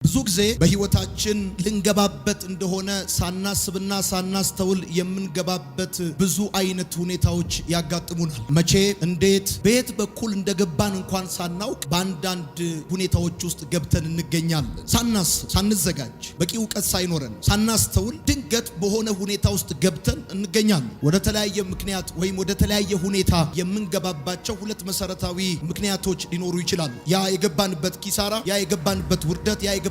ብዙ ጊዜ በህይወታችን ልንገባበት እንደሆነ ሳናስብና ሳናስተውል የምንገባበት ብዙ አይነት ሁኔታዎች ያጋጥሙናል። መቼ፣ እንዴት፣ በየት በኩል እንደገባን እንኳን ሳናውቅ በአንዳንድ ሁኔታዎች ውስጥ ገብተን እንገኛለን። ሳናስብ፣ ሳንዘጋጅ፣ በቂ እውቀት ሳይኖረን፣ ሳናስተውል ድንገት በሆነ ሁኔታ ውስጥ ገብተን እንገኛለን። ወደ ተለያየ ምክንያት ወይም ወደ ተለያየ ሁኔታ የምንገባባቸው ሁለት መሰረታዊ ምክንያቶች ሊኖሩ ይችላሉ። ያ የገባንበት ኪሳራ፣ ያ የገባንበት ውርደት፣ ያ የገባንበት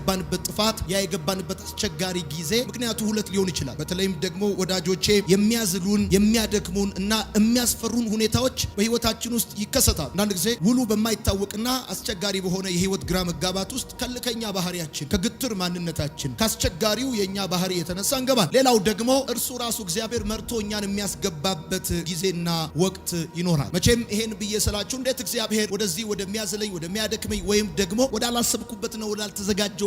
ጥፋት፣ ያ የገባንበት አስቸጋሪ ጊዜ ምክንያቱ ሁለት ሊሆን ይችላል። በተለይም ደግሞ ወዳጆቼ የሚያዝሉን፣ የሚያደክሙን እና የሚያስፈሩን ሁኔታዎች በህይወታችን ውስጥ ይከሰታል። አንዳንድ ጊዜ ውሉ በማይታወቅና አስቸጋሪ በሆነ የህይወት ግራ መጋባት ውስጥ ከልከኛ ባህሪያችን፣ ከግትር ማንነታችን፣ ከአስቸጋሪው የኛ ባህሪ የተነሳ እንገባል። ሌላው ደግሞ እርሱ ራሱ እግዚአብሔር መርቶ እኛን የሚያስገባበት ጊዜና ወቅት ይኖራል። መቼም ይሄን ብዬ ስላችሁ እንዴት እግዚአብሔር ወደዚህ ወደሚያዝለኝ፣ ወደሚያደክመኝ ወይም ደግሞ ወዳላሰብኩበትና ወዳልተዘጋጀው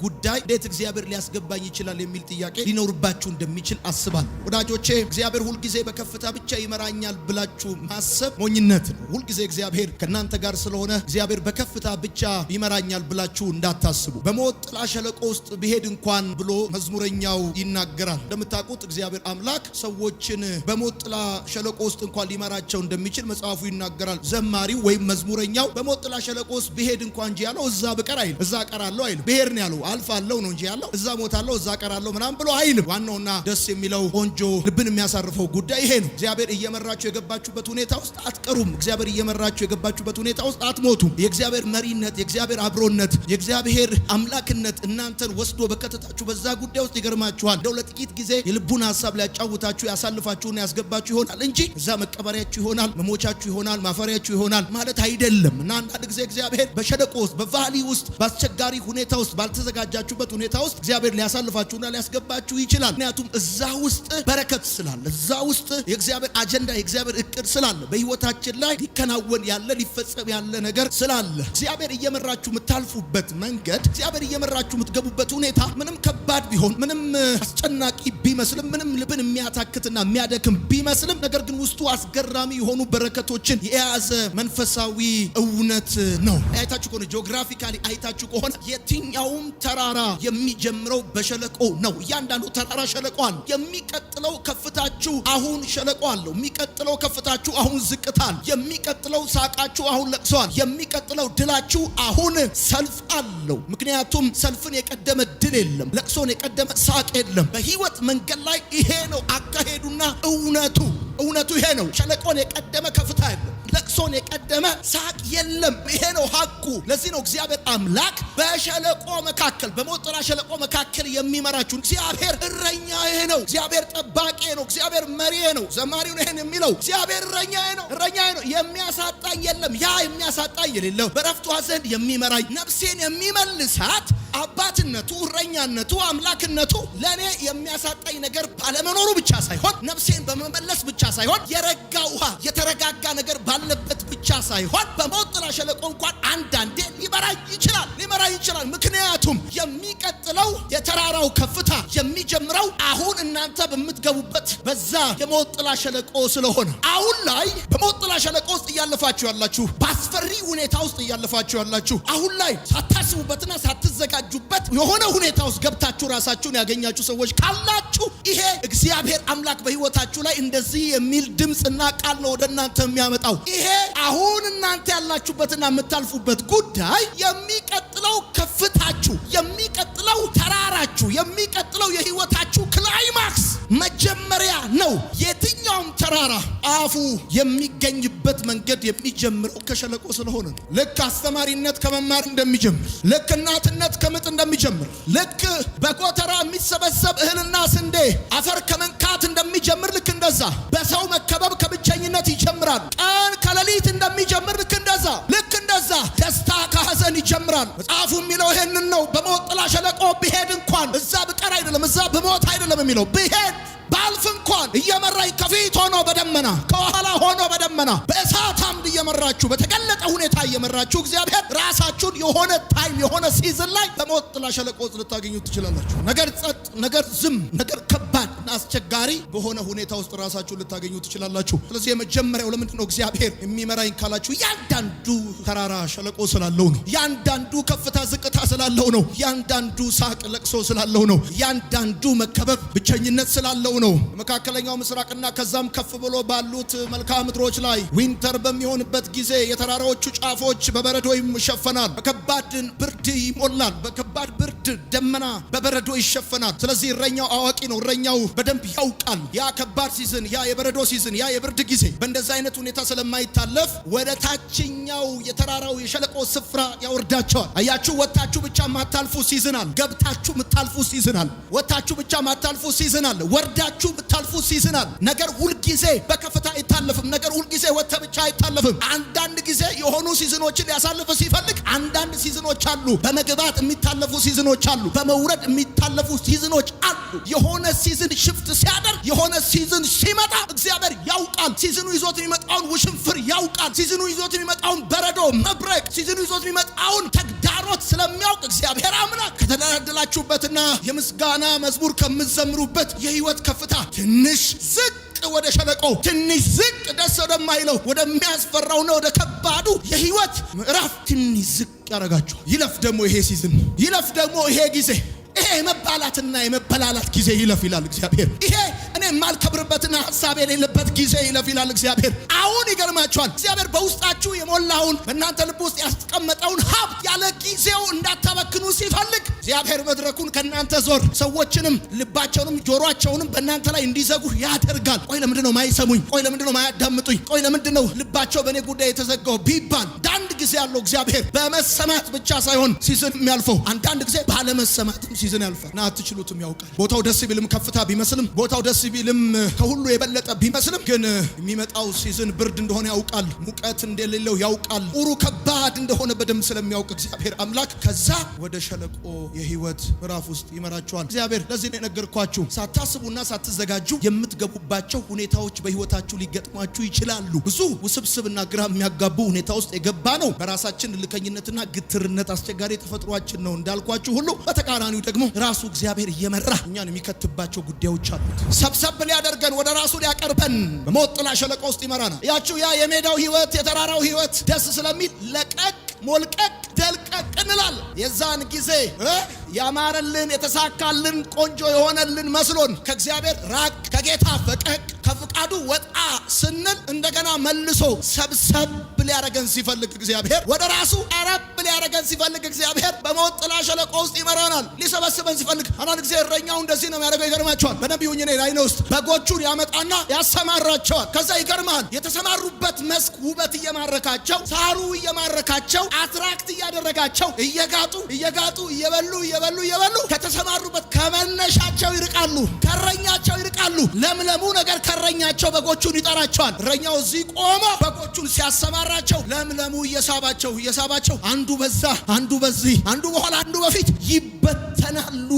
ጉዳይ እንዴት እግዚአብሔር ሊያስገባኝ ይችላል የሚል ጥያቄ ሊኖርባችሁ እንደሚችል አስባለሁ። ወዳጆቼ እግዚአብሔር ሁል ጊዜ በከፍታ ብቻ ይመራኛል ብላችሁ ማሰብ ሞኝነት ነው። ሁል ጊዜ እግዚአብሔር ከናንተ ጋር ስለሆነ እግዚአብሔር በከፍታ ብቻ ይመራኛል ብላችሁ እንዳታስቡ። በሞት ጥላ ሸለቆ ውስጥ ብሄድ እንኳን ብሎ መዝሙረኛው ይናገራል። እንደምታውቁት እግዚአብሔር አምላክ ሰዎችን በሞት ጥላ ሸለቆ ውስጥ እንኳን ሊመራቸው እንደሚችል መጽሐፉ ይናገራል። ዘማሪው ወይም መዝሙረኛው በሞት ጥላ ሸለቆ ውስጥ ብሄድ እንኳን እንጂ ያለው እዛ ብቀር አይልም፣ እዛ ቀራለሁ አይልም። ብሄር ነው ያለው፣ አልፋለሁ ነው እንጂ ያለው እዛ ሞታለሁ እዛ ቀራለሁ ምናምን ብሎ አይልም። ዋናውና ደስ የሚለው ቆንጆ ልብን የሚያሳርፈው ጉዳይ ይሄ ነው። እግዚአብሔር እየመራችሁ የገባችሁበት ሁኔታ ውስጥ አትቀሩም። እግዚአብሔር እየመራችሁ የገባችሁበት ሁኔታ ውስጥ አትሞቱም። የእግዚአብሔር መሪነት፣ የእግዚአብሔር አብሮነት፣ የእግዚአብሔር አምላክነት እናንተን ወስዶ በከተታችሁ በዛ ጉዳይ ውስጥ ይገርማችኋል። እንደው ለጥቂት ጊዜ የልቡን ሐሳብ ሊያጫውታችሁ ያሳልፋችሁና ያስገባችሁ ይሆናል እንጂ እዛ መቀበሪያችሁ ይሆናል፣ መሞቻችሁ ይሆናል፣ ማፈሪያችሁ ይሆናል ማለት አይደለም። እና አንዳንድ ጊዜ እግዚአብሔር በሸለቆ ውስጥ፣ በቫሊ ውስጥ፣ በአስቸጋሪ ሁኔታ ውስጥ፣ ባልተዘጋጃችሁበት ሁኔታ ውስጥ እግዚአብሔር ሊያሳልፋችሁና ሊያስገባችሁ ይችላል። ምክንያቱም እዛ ውስጥ በረከት ስላለ፣ እዛ ውስጥ የእግዚአብሔር አጀንዳ፣ የእግዚአብሔር እቅድ ስላለ፣ በህይወታችን ላይ ሊከናወን ያለ ሊፈጸም ያለ ነገር ስላለ እግዚአብሔር እየመራችሁ የምታልፉበት መንገድ፣ እግዚአብሔር እየመራችሁ የምትገቡበት ሁኔታ ምንም ከባድ ቢሆን፣ ምንም አስጨናቂ ቢመስልም፣ ምንም ልብን የሚያታክትና የሚያደክም ቢመስልም ነገር ግን ውስጡ አስገራሚ የሆኑ በረከቶችን የያዘ መንፈሳዊ እውነት ነው። አይታችሁ ከሆነ ጂኦግራፊካሊ አይታችሁ ከሆነ የትኛውም ተራራ የሚጀምረው በሸለቆ ነው። እያንዳንዱ ተራራ ሸለቆ አለው። የሚቀጥለው ከፍታችሁ አሁን ሸለቆ አለው። የሚቀጥለው ከፍታችሁ አሁን ዝቅታል። የሚቀጥለው ሳቃችሁ አሁን ለቅሷል። የሚቀጥለው ድላችሁ አሁን ሰልፍ አለው። ምክንያቱም ሰልፍን የቀደመ ድል የለም፣ ለቅሶን የቀደመ ሳቅ የለም። በህይወት መንገድ ላይ ይሄ ነው አካሄዱና እውነቱ ይሄ ነው። ሸለቆን የቀደመ ከፍታ የለም፣ ለቅሶን የቀደመ ሳቅ የለም። ይሄ ነው ሐቁ። ለዚህ ነው እግዚአብሔር አምላክ በሸለቆ መካከል፣ በሞት ጥላ ሸለቆ መካከል የሚመራችሁ እግዚአብሔር እረኛዬ ነው፣ እግዚአብሔር ጠባቂዬ ነው፣ እግዚአብሔር መሪዬ ነው። ዘማሪው ይሄን የሚለው እግዚአብሔር እረኛዬ ነው፣ እረኛዬ ነው፣ የሚያሳጣኝ የለም። ያ የሚያሳጣኝ የሌለው በረፍቷ ዘንድ የሚመራኝ፣ ነፍሴን የሚመልሳት አባትነቱ፣ እረኛነቱ፣ አምላክነቱ ለኔ የሚያሳጣኝ ነገር ባለመኖሩ ብቻ ሳይሆን፣ ነፍሴን በመመለስ ብቻ ሳይሆን፣ የረጋ ውሃ የተረጋጋ ነገር ባለበት ብቻ ሳይሆን፣ በሞት ጥላ ሸለቆ እንኳን አንዳንዴ ሊመራኝ ይችላል። ምክንያቱም የሚቀጥለው የተራራው ከፍታ የሚጀምረው አሁን እናንተ በምትገቡበት በዛ የሞት ጥላ ሸለቆ ስለሆነ፣ አሁን ላይ በሞት ጥላ ሸለቆ ውስጥ እያለፋችሁ ያላችሁ፣ በአስፈሪ ሁኔታ ውስጥ እያለፋችሁ ያላችሁ፣ አሁን ላይ ሳታስቡበትና ሳትዘጋጁበት የሆነ ሁኔታ ውስጥ ገብታችሁ ራሳችሁን ያገኛችሁ ሰዎች ካላችሁ፣ ይሄ እግዚአብሔር አምላክ በህይወታችሁ ላይ እንደዚህ የሚል ድምፅና ቃል ነው ወደ እናንተ የሚያመጣው። ይሄ አሁን እናንተ ያላችሁበትና የምታልፉበት ጉዳይ የሚቀጥለው ከፍታችሁ፣ የሚቀጥለው ተራራችሁ፣ የሚቀጥለው የህይወታችሁ ክላይማክስ መጀመሪያ ነው። የትኛውም ተራራ አፉ የሚገኝበት መንገድ የሚጀምረው ከሸለቆ ስለሆነ ነው። ልክ አስተማሪነት ከመማር እንደሚጀምር፣ ልክ እናትነት ከምጥ እንደሚጀምር፣ ልክ በጎተራ የሚሰበሰብ እህልና ስንዴ አፈር ከመንካት እንደሚጀምር፣ ልክ እንደዛ በሰው መከበብ ከብቸኝነት ይጀምራል። ቀን ከሌሊት እንደሚጀምር፣ ልክ እንደዛ ደስታ ከሐዘን ይጀምራል። መጽሐፉ የሚለው ይሄንን ነው። በሞት ጥላ ሸለቆ ብሄድ እንኳን እዛ ብቀር አይደለም፣ እዛ ብሞት አይደለም የሚለው፣ ብሄድ ባልፍ እንኳን እየመራኝ ከፊት ሆኖ በደመና ከኋላ ሆኖ በደመና በእሳት አምድ እየመራችሁ በተገለጠ ሁኔታ እየመራችሁ እግዚአብሔር ራሳችሁን የሆነ ታይም የሆነ ሲዝን ላይ በሞት ጥላ ሸለቆ ልታገኙ ትችላላችሁ። ነገር ጸጥ፣ ነገር ዝም፣ ነገር ከባድ አስቸጋሪ በሆነ ሁኔታ ውስጥ ራሳችሁን ልታገኙ ትችላላችሁ። ስለዚህ የመጀመሪያው ለምንድነው እግዚአብሔር የሚመራኝ ካላችሁ ያንዳንዱ ተራራ ሸለቆ ስላለው ነው። ያንዳንዱ ከፍታ ዝቅታ ስላለው ነው። ያንዳንዱ ሳቅ ለቅሶ ስላለው ነው። ያንዳንዱ መከበብ ብቸኝነት ስላለው ነው። መካከለኛው ምስራቅና ከዛም ከፍ ብሎ ባሉት መልክዓ ምድሮች ላይ ዊንተር በሚሆንበት ጊዜ የተራራዎቹ ጫፎች በበረዶ ይሸፈናል። በከባድ ብርድ ይሞላል። በከባድ ብርድ ደመና በበረዶ ይሸፈናል። ስለዚህ እረኛው አዋቂ ነው። እረኛው በደንብ ያውቃል። ያ ከባድ ሲዝን፣ ያ የበረዶ ሲዝን፣ ያ የብርድ ጊዜ በእንደዛ አይነት ሁኔታ ስለማይታለፍ ወደ ታችኛው የተራራው የሸለቆ ስፍራ ያወርዳቸዋል። አያችሁ፣ ወጣችሁ ብቻ ማታልፉ ሲዝን አለ። ገብታችሁ ምታልፉ ሲዝን አለ። ወጣችሁ ብቻ ማታልፉ ሲዝን አለ። ወርዳችሁ ምታልፉ ሲዝን አለ። ነገር ሁሉ ጊዜ በከፍታ አይታለፍም። ነገር ሁሉ ጊዜ ወጣ ብቻ አይታለፍም። አንዳንድ ጊዜ የሆኑ ሲዝኖችን ያሳልፍ ሲፈልግ አንዳንድ ሲዝኖች አሉ። በመግባት የሚታለፉ ሲዝኖች አሉ። በመውረድ የሚታለፉ ሲዝኖች አሉ። የሆነ ሲዝን ሽፍት ሲያደርግ የሆነ ሲዝን ሲመጣ እግዚአብሔር ያውቃል። ሲዝኑ ይዞት የሚመጣውን ውሽንፍር ያውቃል። ሲዝኑ ይዞት የሚመጣውን በረዶ መብረቅ፣ ሲዝኑ ይዞት የሚመጣውን ተግዳሮት ስለሚያውቅ እግዚአብሔር አምላክ ከተደላደላችሁበትና የምስጋና መዝሙር ከምትዘምሩበት የህይወት ከፍታ ትንሽ ዝቅ ወደ ሸለቆ ትንሽ ዝቅ ደስ ወደማይለው ወደሚያስፈራውና ወደ ከባዱ የህይወት ምዕራፍ ትንሽ ዝቅ ያረጋችሁ። ይለፍ ደግሞ ይሄ ሲዝን፣ ይለፍ ደግሞ ይሄ ጊዜ፣ ይሄ የመባላትና የመበላላት ጊዜ ይለፍ ይላል እግዚአብሔር። ይሄ እኔ የማልከብርበትና ሐሳብ የሌለበት ጊዜ ይለፍ ይላል እግዚአብሔር። አሁን ይገርማችኋል፣ እግዚአብሔር በውስጣችሁ የሞላውን በእናንተ ልብ ውስጥ ያስቀመጠውን ሀብት ያለ ጊዜው እንዳታበክኑ ሲፈልግ እግዚአብሔር መድረኩን ከእናንተ ዞር ሰዎችንም ልባቸውንም ጆሮአቸውንም በእናንተ ላይ እንዲዘጉ ያደርጋል። ቆይ ለምንድነው ማይሰሙኝ? ቆይ ለምንድነው ማያዳምጡኝ? ቆይ ለምንድነው ልባቸው በእኔ ጉዳይ የተዘጋው ቢባል አንድ ጊዜ ያለው እግዚአብሔር በመሰማት ብቻ ሳይሆን ሲዝን የሚያልፈው አንዳንድ ጊዜ ባለመሰማትም ሲዝን ያልፋል። እና አትችሉትም ያውቃል። ቦታው ደስ ቢልም ከፍታ ቢመስልም ቦታው ደስ ቢልም ከሁሉ የበለጠ ቢመስልም ግን የሚመጣው ሲዝን ብርድ እንደሆነ ያውቃል። ሙቀት እንደሌለው ያውቃል። ኡሩ ከባድ እንደሆነ በደንብ ስለሚያውቅ እግዚአብሔር አምላክ ከዛ ወደ ሸለቆ የህይወት ምዕራፍ ውስጥ ይመራቸዋል። እግዚአብሔር ለዚህ ነው የነገርኳችሁ። ሳታስቡና ሳትዘጋጁ የምትገቡባቸው ሁኔታዎች በህይወታችሁ ሊገጥሟችሁ ይችላሉ። ብዙ ውስብስብና ግራ የሚያጋቡ ሁኔታ ውስጥ የገባ ነው በራሳችን ልከኝነትና ግትርነት አስቸጋሪ ተፈጥሯችን ነው እንዳልኳችሁ ሁሉ በተቃራኒው ደግሞ ራሱ እግዚአብሔር እየመራ እኛን የሚከትባቸው ጉዳዮች አሉት። ሰብሰብ ሊያደርገን ወደ ራሱ ሊያቀርበን በሞት ጥላ ሸለቆ ውስጥ ይመራናል። ያችሁ ያ የሜዳው ህይወት የተራራው ህይወት ደስ ስለሚል ለቀቅ ሞልቀቅ ደልቀቅ እንላለን። የዛን ጊዜ ያማረልን የተሳካልን ቆንጆ የሆነልን መስሎን ከእግዚአብሔር ራቅ ከጌታ ፈቀቅ ከፍቃዱ ወጣ ስንል እንደገና መልሶ ሰብሰብ ሊያረገን ሲፈልግ እግዚአብሔር ወደ ራሱ አረብ ሊያረገን ሲፈልግ እግዚአብሔር በሞት ጥላ ሸለቆ ውስጥ ይመራናል። ሊሰበስበን ሲፈልግ አንዳንድ ጊዜ እረኛው እንደዚህ ነው የሚያደርገው። ይገርማቸዋል። በነቢዩ ላይ ነው ውስጥ በጎቹን ያመጣና ያሰማራቸዋል። ከዛ ይገርማል። የተሰማሩበት መስክ ውበት እየማረካቸው ሳሩ እየማረካቸው አትራክት እያደረጋቸው እየጋጡ እየበሉ ከተሰማሩበት ከመነሻቸው ይርቃሉ። ከረኛቸው ይርቃሉ። ለምለሙ ነገር ከረኛቸው በጎቹን ይጠራቸዋል። እረኛው እዚህ ቆሞ በጎቹን ሲያሰማራቸው ለምለሙ እየሳባቸው አንዱ በዛ አንዱ በዚህ አንዱ በኋላ አንዱ በፊት ይበተናሉ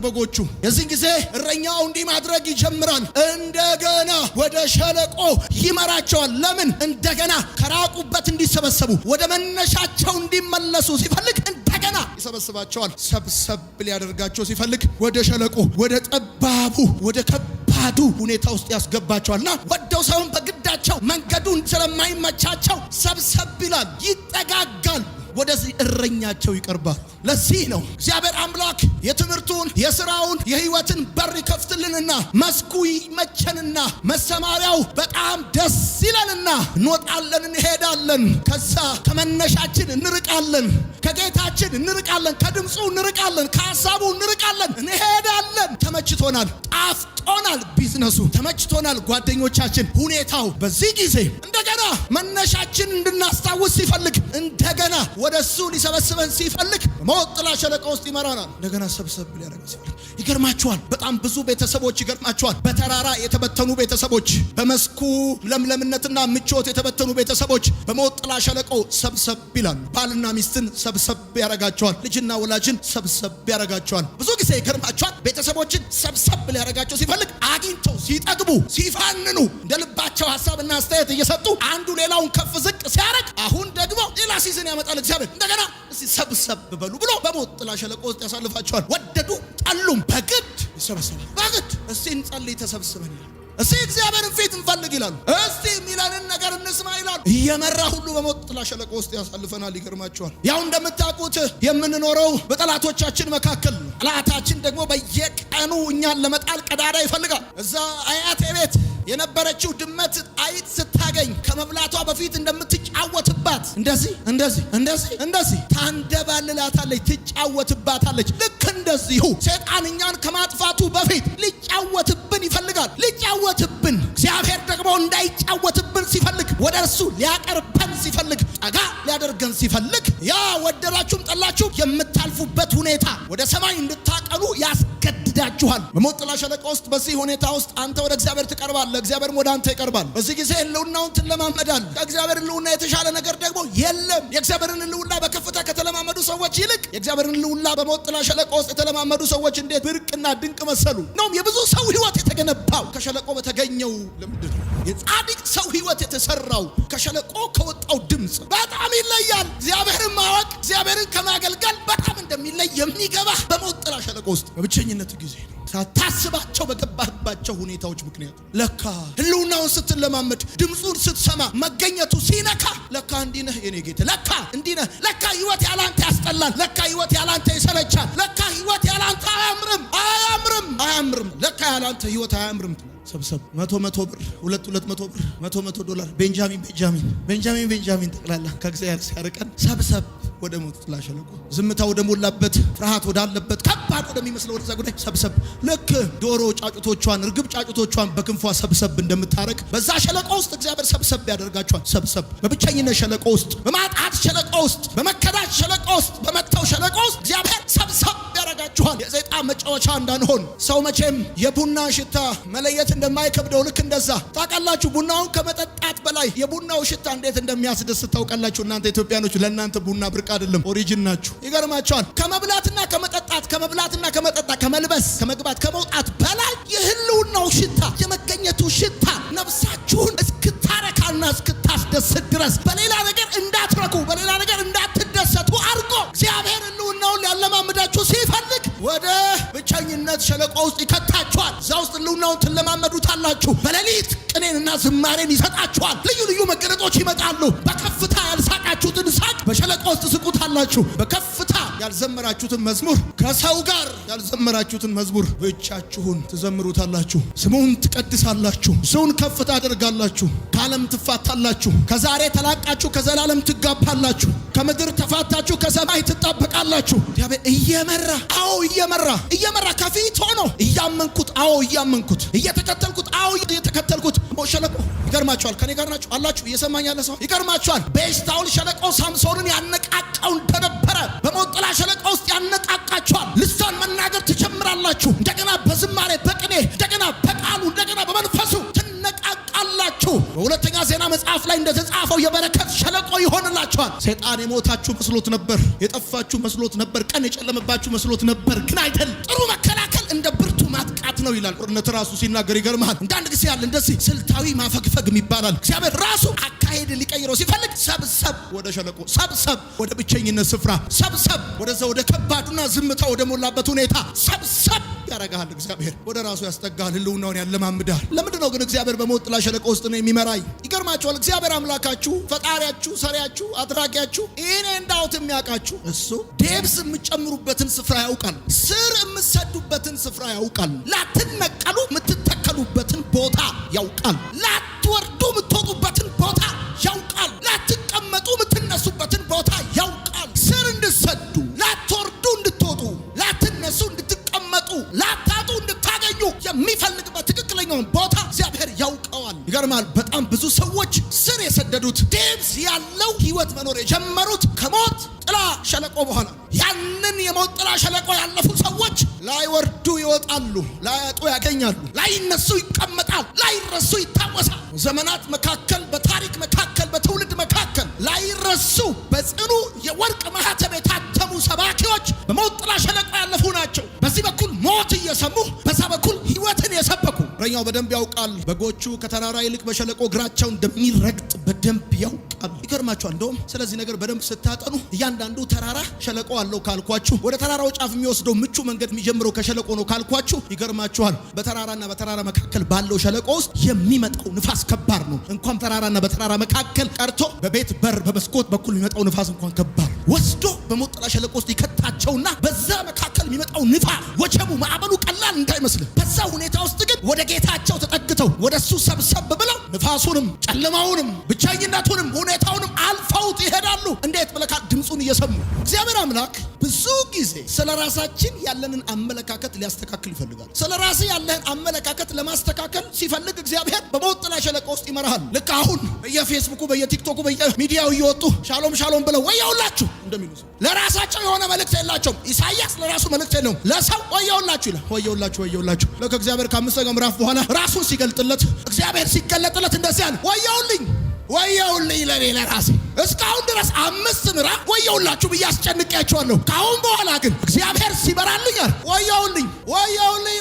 በጎቹ። የዚህ ጊዜ እረኛው እንዲህ ማድረግ ይጀምራል። እንደገና ወደ ሸለቆ ይመራቸዋል። ለምን? እንደገና ከራቁበት እንዲሰበሰቡ ወደ መነሻቸው እንዲመለሱ ሲፈልግ እንደገና ይሰበስባቸዋል። ሰብሰብ ሊያደርጋቸው ሲፈልግ ወደ ሸለቆ ወደ ጠባቡ ወደ ከባዱ ሁኔታ ውስጥ ያስገባቸዋልና ወደው ሳይሆን በግዳቸው መንገዱን ስለማይመቻቸው ሰብሰብ ይላል፣ ይጠጋጋል፣ ወደዚህ እረኛቸው ይቀርባል። ለዚህ ነው እግዚአብሔር አምላክ የትምህርቱን የሥራውን የህይወትን በር ይከፍትልንና መስኩ ይመቸንና መሰማሪያው በጣም ደስ ይለንና እንወጣለን፣ እንሄዳለን። ከዛ ከመነሻችን እንርቃለን፣ ከጌታችን እንርቃለን፣ ከድምፁ እንርቃለን፣ ከሐሳቡ እንርቃለን፣ እንሄዳለን። ተመችቶናል፣ ጣፍጦናል፣ ቢዝነሱ ተመችቶናል፣ ጓደኞቻችን፣ ሁኔታው። በዚህ ጊዜ እንደገና መነሻችን እንድናስታውስ ሲፈልግ እንደገና ወደሱ ሊሰበስበን ሲፈልግ ሞት ጥላ ሸለቆ ውስጥ ይመራናል። እንደገና ሰብሰብ ሊያደርገን ሲፈልግ ይገርማቸዋል። በጣም ብዙ ቤተሰቦች ይገርማቸዋል። በተራራ የተበተኑ ቤተሰቦች፣ በመስኩ ለምለምነትና ምቾት የተበተኑ ቤተሰቦች በሞት ጥላ ሸለቆ ሰብሰብ ይላሉ። ባልና ሚስትን ሰብሰብ ያረጋቸዋል። ልጅና ወላጅን ሰብሰብ ያረጋቸዋል። ብዙ ጊዜ ይገርማቸዋል። ቤተሰቦችን ሰብሰብ ሊያረጋቸው ሲፈልግ አግኝተው ሲጠግቡ ሲፋንኑ እንደ ልባቸው ሐሳብና አስተያየት እየሰጡ አንዱ ሌላውን ከፍ ዝቅ ሲያረግ አሁን ደግሞ ሌላ ሲዝን ያመጣል እግዚአብሔር። እንደገና ሰብሰብ በሉ ብሎ በሞት ጥላ ሸለቆ ውስጥ ያሳልፋቸዋል። ወደዱ ጠሉም በግድ ይሰበሰባል። በግድ እስቲ እንጸልይ ተሰብስበን እስቲ እግዚአብሔርን ፊት እንፈልግ ይላሉ። እስቲ ሚላንን ነገር እንስማ ይላሉ። እየመራ ሁሉ በሞት ጥላ ሸለቆ ውስጥ ያሳልፈናል። ይገርማቸዋል። ያው እንደምታውቁት የምንኖረው በጠላቶቻችን መካከል ነው። ጠላታችን ደግሞ በየቀኑ እኛን ለመጣል ቀዳዳ ይፈልጋል። እዛ አያቴ ቤት የነበረችው ድመት አይጥ ስታገኝ ከመብላቷ በፊት እንደምትጫወትባት እንደዚህ ታንደባልላታለች፣ ትጫወትባታለች። ልክ እንደዚሁ ሰይጣን እኛን ከማጥፋቱ በፊት ሊጫወትብን ይፈልጋል። ሊጫወትብን እግዚአብሔር ደግሞ እንዳይጫወትብን ሲፈልግ ወደ እርሱ ሊያቀርበን ሲፈልግ ጠጋ ሊያደርገን ሲፈልግ ያ ወደዳችሁም ጠላችሁ የምታልፉበት ሁኔታ ወደ ሰማይ እንድታቀኑ ያስገድዳችኋል። በሞት ጥላ ሸለቆ ውስጥ በዚህ ሁኔታ ውስጥ አንተ ወደ እግዚአብሔር ትቀርባለህ፣ እግዚአብሔርም ወደ አንተ ይቀርባል። በዚህ ጊዜ ህልውናውን ትለማመዳለህ። ከእግዚአብሔር ህልውና የተሻለ ነገር ደግሞ የለም። የእግዚአብሔርን ህልውና በከፍታ ከተለማመዱ ሰዎች ይልቅ የእግዚአብሔርን ህልውና በሞት ጥላ ሸለቆ ውስጥ የተለማመዱ ሰዎች እንዴት ብርቅና ድንቅ መሰሉ። ነውም የብዙ ሰው ህይወት የተገነባው ከሸለቆ በተገኘው ልምድ ነው። የጻድቅ ሰው ህይወት የተሰራው ከሸለቆ ከወጣው ድምጽ በጣም ይለያል። እግዚአብሔርን ማወቅ እግዚአብሔርን ከማገልገል በጣም እንደሚለይ የሚገባ በሞት ጥላ ሸለቆ ውስጥ በብቸኝነት ጊዜ ነው። ሳታስባቸው በገባህባቸው ሁኔታዎች ምክንያት ለካ ህልውናውን ስትለማመድ ድምጹን ስትሰማ መገኘቱ ሲነካ ለካ እንዲህ ነህ የኔ ጌታ፣ ለካ እንዲህ ነህ፣ ለካ ህይወት ያላንተ ያስጠላል፣ ለካ ህይወት ያላንተ ይሰለቻል፣ ለካ ህይወት ያላንተ አያምርም፣ ለካ ያላንተ ህይወት አያምርም። ሰብሰብ 100 ብር 200 ብር 100 ዶላር ቤንጃሚን ጠቅላላ ከእግዚአብሔር ሲያርቀን ሰብሰብ ወደ ሞት ጥላ ሸለቆ፣ ዝምታ ወደ ሞላበት፣ ፍርሃት ወዳለበት፣ ከባድ ወደሚመስለው ወደዛ ጉዳይ ሰብሰብ። ልክ ዶሮ ጫጩቶቿን እርግብ ጫጩቶቿን በክንፏ ሰብሰብ እንደምታረቅ በዛ ሸለቆ ውስጥ እግዚአብሔር ሰብሰብ ያደርጋቸዋል። ሰብሰብ በብቸኝነት ሸለቆ ውስጥ፣ በማጣት ሸለቆ ውስጥ፣ በመከዳት ሸለቆ ውስጥ፣ በመተው ሸለቆ ውስጥ እግዚአብሔር ሰብሰብ ያደርጋችኋል። የሰይጣን መጫወቻ እንዳንሆን። ሰው መቼም የቡና ሽታ መለየት እንደማይከብደው ልክ እንደዛ ታውቃላችሁ። ቡናውን ከመጠጣት በላይ የቡናው ሽታ እንዴት እንደሚያስደስት ታውቃላችሁ። እናንተ ኢትዮጵያኖች ለእናንተ ቡና ብርቅ አይደለም፣ ኦሪጂን ናችሁ። ይገርማችኋል። ከመብላትና ከመጠጣት ከመልበስ ከመግባት ከመውጣት በላይ የህልውናው ሽታ የመገኘቱ ሽታ ነፍሳችሁን እስክታረካና እስክታስደስት ድረስ በሌላ ነገር እንዳትረኩ በሌላ ነገር እንዳትደሰቱ አድርጎ እግዚአብሔር ህልውናውን ሊያለማምዳችሁ ሲፈልግ ወደ ብቸኝነት ሸለቆ ውስጥ ይከታችኋል። እዛ ውስጥ ህልውናውን ትለማመዱታላችሁ። በሌሊት ቅኔንና ዝማሬን ይሰጣችኋል። ልዩ ልዩ መገለጦች ይመጣሉ። በከፍታ ያልሳቃችሁትን ሳቅ በሸለቆ ውስጥ ትስቁታላችሁ። በከፍታ ያልዘመራችሁትን መዝሙር ከሰው ጋር ያልዘመራችሁትን መዝሙር ብቻችሁን ትዘምሩታላችሁ። ስሙን ትቀድሳላችሁ። ስሙን ከፍ ታደርጋላችሁ። ከዓለም ትፋታላችሁ። ከዛሬ ተላቃችሁ ከዘላለም ትጋባላችሁ። ከምድር ተፋታችሁ ከሰማይ ትጣበቃላችሁ። እየመራ ከፊት ሆኖ እያመንኩት እየተከተልኩት ሸለቆ ይገርማችኋል። ከኔ ጋር ናችሁ አላችሁ? እየሰማኝ ያለ ሰው ይገርማችኋል። በኤሽታኦል ሸለቆ ሳምሶንን ያነቃቃው እንደነበረ በሞት ጥላ ሸለቆ ውስጥ ያነቃቃችኋል። ልሳን መናገር ትጀምራላችሁ። እንደገና በዝማሬ በቅኔ እንደገና በቃሉ እንደገና በመንፈሱ ትነቃቃላችሁ። በሁለተኛ ዜና መጽሐፍ ላይ እንደተጻፈው የበረከት ሸለቆ ይሆንላችኋል። ሰይጣን የሞታችሁ መስሎት ነበር፣ የጠፋችሁ መስሎት ነበር፣ ቀን የጨለመባችሁ መስሎት ነበር። ግን አይደል። ጥሩ መከላከል እንደ ብርቱ ማጥቃት ነው ይላል ጦርነት ራሱ ሲናገር ይገርማል። እንዳንድ ጊዜ ያለ እንደዚህ ስልታዊ ማፈግፈግ ይባላል። እግዚአብሔር ራሱ አካሄድ ሊቀይረው ሲፈልግ ሰብሰብ ወደ ሸለቆ፣ ሰብሰብ ወደ ብቸኝነት ስፍራ፣ ሰብሰብ ወደዛ ወደ ከባዱና ዝምታ ወደ ሞላበት ሁኔታ ሰብሰብ ያረጋል። እግዚአብሔር ወደ ራሱ ያስጠጋል፣ ህልውናውን ያለማምዳል። ለምንድን ነው ግን እግዚአብሔር በሞት ጥላ ሸለቆ ውስጥ ነው የሚመራኝ? ይገርማችኋል። እግዚአብሔር አምላካችሁ፣ ፈጣሪያችሁ፣ ሰሪያችሁ፣ አድራጊያችሁ እኔ እንዳውት የሚያውቃችሁ እሱ ዴብስ የምትጨምሩበትን ስፍራ ያውቃል። ስር የምትሰዱበትን ስፍራ ያውቃል። ላትነቀሉ የምትተከሉበትን ቦታ ያውቃል። ላትወርዱ የምትወጡበትን ቦታ ያውቃል። ላትቀመጡ የምትነሱበትን ቦታ ያውቃል። ስር እንድትሰዱ፣ ላትወርዱ እንድትወጡ፣ ላትነሱ እንድትቀመጡ፣ ላታጡ እንድታገኙ የሚፈልግበት ትክክለኛውን ቦታ እግዚአብሔር ያውቀዋል። ይገርማል። በጣም ብዙ ሰዎች ስር የሰደዱት ዴብስ ያለው ህይወት መኖር የጀመሩት ከሞት ጥላ ሸለቆ በኋላ ያንን የሞት ጥላ ሸለቆ ያለፉ ሰዎች ላይወርዱ ይወጣሉ፣ ላያጡ ያገኛሉ፣ ላይነሱ ይቀመጣል፣ ላይረሱ ይታወሳል። ዘመናት መካከል፣ በታሪክ መካከል፣ በትውልድ መካከል ላይረሱ በጽኑ የወርቅ ማህተም የታተሙ ሰባኪዎች በሞት ጥላ ሸለቆ ያለፉ ናቸው። በዚህ በኩል ሞት እየሰሙ በዛ በኩል ህይወትን የሰበኩ። እረኛው በደንብ ያውቃል። በጎቹ ከተራራ ይልቅ በሸለቆ እግራቸው እንደሚረግጥ በደንብ ያውቃል። ይገርማችኋል። እንደውም ስለዚህ ነገር በደንብ ስታጠኑ እያንዳንዱ ተራራ ሸለቆ አለው ካልኳችሁ፣ ወደ ተራራው ጫፍ የሚወስደው ምቹ መንገድ የሚጀምረው ከሸለቆ ነው ካልኳችሁ፣ ይገርማችኋል በተራራና በተራራ መካከል ባለው ሸለቆ ውስጥ የሚመጣው ንፋስ ከባድ ነው። እንኳን ተራራና በተራራ መካከል ቀርቶ በቤት በር በመስኮት በኩል የሚመጣው ንፋስ እንኳን ከባድ ወስዶ በሞት ጥላ ሸለቆ ውስጥ ይከታቸውና በዛ መካከል የሚመጣው ንፋስ ወጀቡ ማዕበሉ ቀላል እንዳይመስል፣ በዛ ሁኔታ ውስጥ ግን ወደ ጌታቸው ተጠግተው ወደሱ ሰብሰብ ብለው ንፋሱንም ጨለማውንም ብቻኝነቱንም ሁኔታውንም አልፈውት ይሄዳሉ። እንዴት ብለካ ድምጹን እየሰሙ እግዚአብሔር አምላክ ብዙ ጊዜ ስለ ራሳችን ያለንን አመለካከት ሊያስተካክል ይፈልጋል። ስለ ራስ ያለህን አመለካከት ለማስተካከል ሲፈልግ እግዚአብሔር በሞት ጥላ ሸለቆ ውስጥ ይመራሃል። ልክ አሁን በየፌስቡኩ በየቲክቶኩ በየሚዲያው እየወጡ ሻሎም ሻሎም ብለው ወየውላችሁ እንደሚሉ ለራሳቸው የሆነ መልእክት የላቸውም። ኢሳይያስ ለራሱ መልእክት የለውም፣ ለሰው ወየውላችሁ ይላል። ወየውላችሁ ለከ እግዚአብሔር ከ5ኛው ምዕራፍ በኋላ ራሱን ሲገልጥለት እግዚአብሔር ሲገለጥለት እንደዚህ አለ፣ ወየውልኝ ለኔ ለራሴ እስካሁን ድረስ 5 ምዕራፍ ወየውላችሁ ብዬ አስጨንቄያችኋለሁ። ካሁን በኋላ ግን እግዚአብሔር ሲበራልኝ ወየውልኝ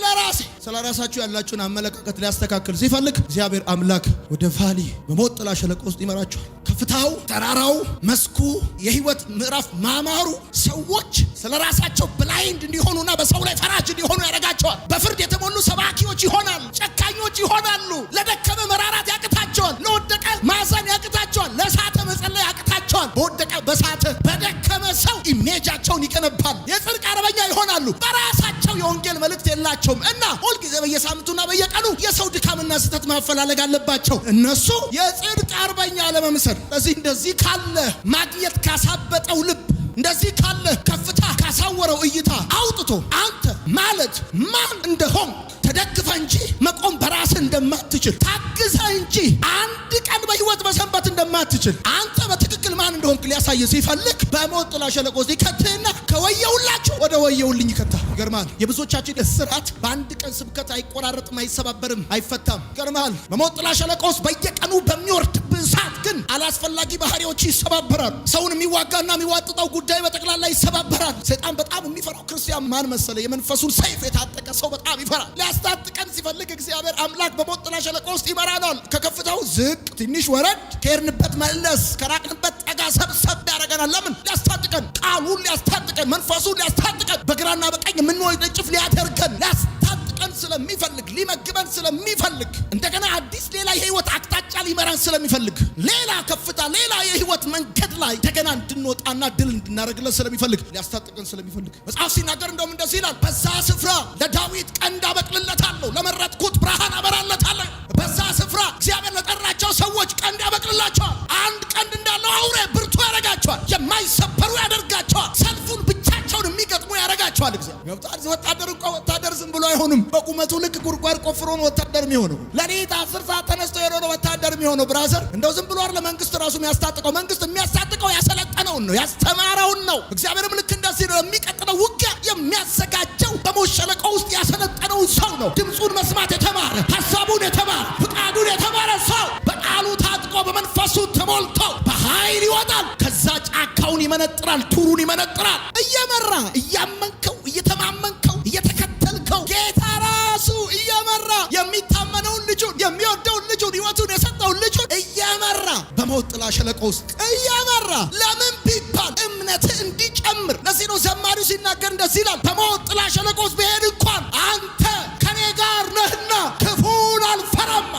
ለራሴ። ስለ ራሳችሁ ያላችሁን አመለካከት ሊያስተካክል ሲፈልግ እግዚአብሔር አምላክ ወደ ቫሊ በሞት ጥላ ሸለቆ ውስጥ ይመራችኋል። ከፍታው፣ ተራራው፣ መስኩ፣ የህይወት ምዕራፍ ማማሩ ሰዎች ስለ ራሳቸው ብላይንድ እንዲሆኑና በሰው ላይ ፈራጅ እንዲሆኑ ያደርጋቸዋል። በፍርድ የተሞሉ ሰባኪዎች ይሆናሉ፣ ጨካኞች ይሆናሉ። ለደከመ መራራት ያቅታቸዋል፣ ለወደቀ ማዘን ያቅታቸዋል፣ ለሳተ መጸለይ ያቅታቸዋል። በወደቀ በሳተ በደከመ ሰው ኢሜጃቸውን ይገነባሉ። የጽድቅ አርበኛ ይሆናሉ። በራሳቸው የወንጌል መልእክት የላቸውም እና ሁልጊዜ በየሳምንቱና በየቀኑ የሰው ድካምና ስህተት ማፈላለግ አለባቸው። እነሱ የጽድቅ አርበኛ ለመምሰል እንደዚህ ካለ ማግኘት ካሳበጠው ልብ፣ እንደዚህ ካለ ከፍታ ካሳወረው እይታ አውጥቶ አንተ ማለት ማን እንደሆን ተደግፈ እንጂ መቆም በራስህ እንደማትችል፣ ታግዘ እንጂ አንድ ቀን በህይወት መሰንበት እንደማትችል፣ አንተ በትክክል ማን እንደሆንክ ሊያሳይ ሲፈልግ በሞት ጥላ ሸለቆ ይከትህና ከወየውላችሁ ወደ ወየውልኝ ይከታል። ይገርማል። የብዙዎቻችን እስራት በአንድ ቀን ስብከት አይቆራረጥም፣ አይሰባበርም፣ አይፈታም። ይገርማል። በሞት ጥላ ሸለቆ ውስጥ በየቀኑ በሚወርድብን ሰዓት ግን አላስፈላጊ ባህሪዎች ይሰባበራሉ። ሰውን የሚዋጋና የሚዋጥጠው ጉዳይ በጠቅላላ ይሰባበራል። ሰይጣን በጣም የሚፈራው ክርስቲያን ማን መሰለ? የመንፈሱን ሰይፍ የታጠቀ ሰው በጣም ይፈራል። ሊያስታጥቀን ሲፈልግ እግዚአብሔር አምላክ በሞት ጥላ ሸለቆ ውስጥ ይመራናል። ከከፍታው ዝቅ፣ ትንሽ ወረድ፣ ከሄድንበት መለስ፣ ከራቅንበት ጠጋ ሰብሰብ ያደርገናል። ለምን? ሊያስታጥቀን፣ ቃሉን ሊያስታጥቀን፣ መንፈሱን ሊያስታጥቀን፣ በግራና በቀኝ የምንወነጭፍ ሊያደርገን ሊያስታጥቀን ስለሚፈልግ፣ ሊመግበን ስለሚፈልግ፣ እንደገና አዲስ ሌላ የህይወት አቅጣጫ ሊመራን ስለሚፈልግ፣ ሌላ ከፍታ፣ ሌላ የህይወት መንገድ ላይ እንደገና እንድንወጣና ድል እንድናደርግለት ስለሚፈልግ፣ ሊያስታጥቀን ስለሚፈልግ መጽሐፍ ሲናገር እንደውም እንደዚህ ይላል፣ በዛ ስፍራ ለዳዊት ቀንድ አበቅልለታለሁ፣ ለመረጥኩት ብርሃን አበራለታለሁ። በዛ ስፍራ እግዚአብሔር ለጠራቸው ሰዎች ቀንድ ያበቅልላቸዋል። አንድ ቀንድ እንዳለው አውሬ ብርቱ ያደርጋቸዋል፣ የማይሰበሩ ያደርጋቸዋል፣ ሰልፉን ብቻቸውን የሚገጥሙ ያደርጋቸዋል። እግዚአብሔር ወታደር እንኳን ወታደር ዝም ብሎ አይሆንም። በቁመቱ ልክ ጉድጓድ ቆፍሮ ነው ወታደር የሚሆነው። ለሌሊት 10 ሰዓት ተነስቶ የሆነ ወታደር የሚሆነው ብራዘር፣ እንደው ዝም ብሎ አይደል መንግስት ራሱ የሚያስታጥቀው። መንግስት የሚያስታጥቀው ያሰለጠነውን ነው፣ ያስተማረውን ነው። እግዚአብሔርም ልክ እንደዚህ ነው። የሚቀጥለው ውጊያ የሚያዘጋጀው በሞት ሸለቆ ውስጥ ያሰለጠነውን ሰው ነው። ድምፁን መስማት የተማረ፣ ሐሳቡን የተማረ፣ ፍቃዱን የተማረ ሰው በቃሉ ታጥቆ በመንፈሱ ተሞልቶ በኃይል ይወጣል። ከዛ ጫካውን ይመነጥራል፣ ቱሩን ይመነጥራል። እየመራ እያመንከው፣ እየተማመንከው፣ እየተከተልከው ጌታ ራሱ እየመራ የሚታመነውን ልጁን፣ የሚወደውን ልጁን፣ ህይወቱን የሰጠውን ልጁን እየመራ በሞት ጥላ ሸለቆ ውስጥ እየመራ ለምን ቢባል እምነትህ እንዲጨምር። ለዚህ ነው ዘማሪው ሲናገር እንደዚህ ይላል፣ በሞት ጥላ ሸለቆ ውስጥ ብሄድ እንኳን አንተ ከኔ ጋር ነህና ክፉን አልፈራም።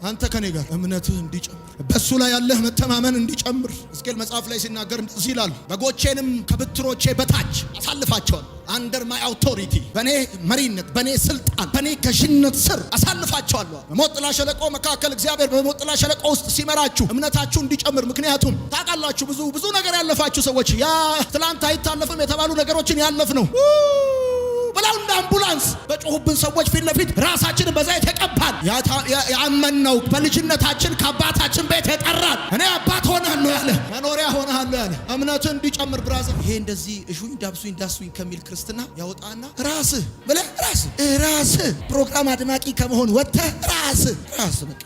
አንተ ከኔ ጋር እምነትህ እንዲጨምር፣ በሱ ላይ ያለህ መተማመን እንዲጨምር ሕዝቅኤል መጽሐፍ ላይ ሲናገር እንደዚህ ይላል፣ በጎቼንም ከብትሮቼ በታች አሳልፋቸዋል። አንደር ማይ አውቶሪቲ፣ በኔ መሪነት፣ በኔ ስልጣን፣ በኔ ገዥነት ስር አሳልፋቸዋለሁ። በሞት ጥላ ሸለቆ መካከል እግዚአብሔር በሞት ጥላ ሸለቆ ውስጥ ሲመራችሁ እምነታችሁ እንዲጨምር። ምክንያቱም ታውቃላችሁ ብዙ ነገር ያለፋችሁ ሰዎች ያ ትላንት አይታለፍም የተባሉ ነገሮችን ያለፍ ነው ብለው እንደ አምቡላንስ በጮሁብን ሰዎች ፊት ለፊት ራሳችንን በዘይት የቀባን ያመንነው በልጅነታችን ከአባታችን ቤት የጠራን እኔ አባት ሆነሃለሁ ያለ መኖሪያ ሆነሃለሁ ያለ እምነትን እንዲጨምር ብራዘር። ይሄ እንደዚህ እሹኝ ዳብሱኝ ዳሱኝ ከሚል ክርስትና ያወጣና ራስህ ብለህ ራስህ ፕሮግራም አድማቂ ከመሆን ወጥተህ ራስህ በቃ